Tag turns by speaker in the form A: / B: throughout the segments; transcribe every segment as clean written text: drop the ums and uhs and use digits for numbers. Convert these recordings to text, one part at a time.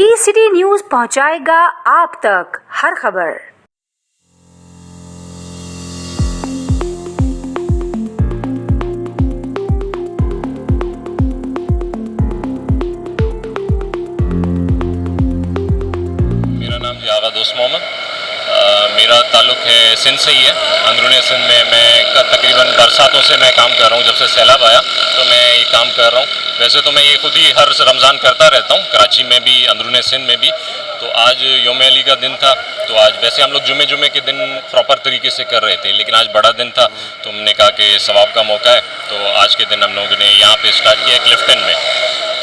A: ई-सिटी news पहुंचाएगा आप तक हर खबर।
B: मेरा नाम जी आगा दोस्त मोहम्मद। मेरा ताल्लुक़ है सिंध से ही है। अंदरूनी सिंध में मैं तकरीबन बरसातों से मैं काम कर रहा हूँ। जब से सैलाब आया तो मैं ये काम कर रहा हूँ। वैसे तो मैं ये खुद ही हर रमज़ान करता रहता हूँ, कराची में भी, अंदरूनी सिंध में भी। तो आज यौम अली का दिन था, तो आज वैसे हम लोग जुमे के दिन प्रॉपर तरीके से कर रहे थे, लेकिन आज बड़ा दिन था तो हमने कहा कि सवाब का मौका है, तो आज के दिन हम लोगों ने यहाँ पे स्टार्ट किया क्लिफ्टन में।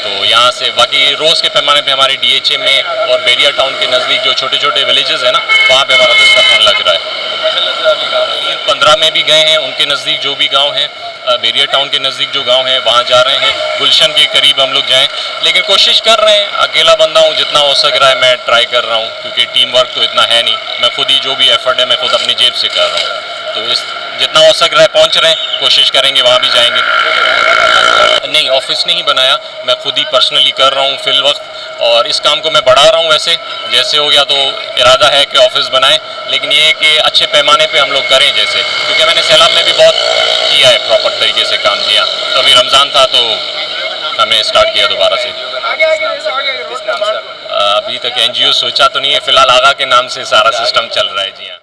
B: तो यहाँ से बाकी रोज़ के पैमाने पे हमारे DHA में और बेरिया टाउन के नज़दीक जो छोटे छोटे विलेजेस हैं ना, वहाँ पे हमारा दस्तरखान लग रहा है। 15 में भी गए हैं, उनके नज़दीक जो भी गांव हैं, बेरिया टाउन के नज़दीक जो गांव हैं वहाँ जा रहे हैं। गुलशन के करीब हम लोग जाएं, लेकिन कोशिश कर रहे हैं। अकेला बंदा हूँ, जितना हो सक रहा है मैं ट्राई कर रहा हूँ, क्योंकि टीम वर्क तो इतना है नहीं। मैं खुद ही जो भी एफर्ट है मैं खुद अपनी जेब से कर रहा हूँ। तो इस जितना हो सक रहा है पहुँच रहे हैं, कोशिश करेंगे वहाँ भी जाएंगे। नहीं, ऑफिस नहीं बनाया, मैं खुद ही पर्सनली कर रहा हूँ फिल वक्त, और इस काम को मैं बढ़ा रहा हूँ। वैसे जैसे हो गया तो इरादा है कि ऑफिस बनाएं, लेकिन ये है कि अच्छे पैमाने पे हम लोग करें, जैसे क्योंकि मैंने सैलाब में भी बहुत किया है प्रॉपर तरीके से काम किया। तो अभी रमज़ान था तो हमने स्टार्ट किया दोबारा से। अभी तक NGO सोचा तो नहीं है, फ़िलहाल आगा के नाम से सारा सिस्टम चल रहा है। जी हाँ।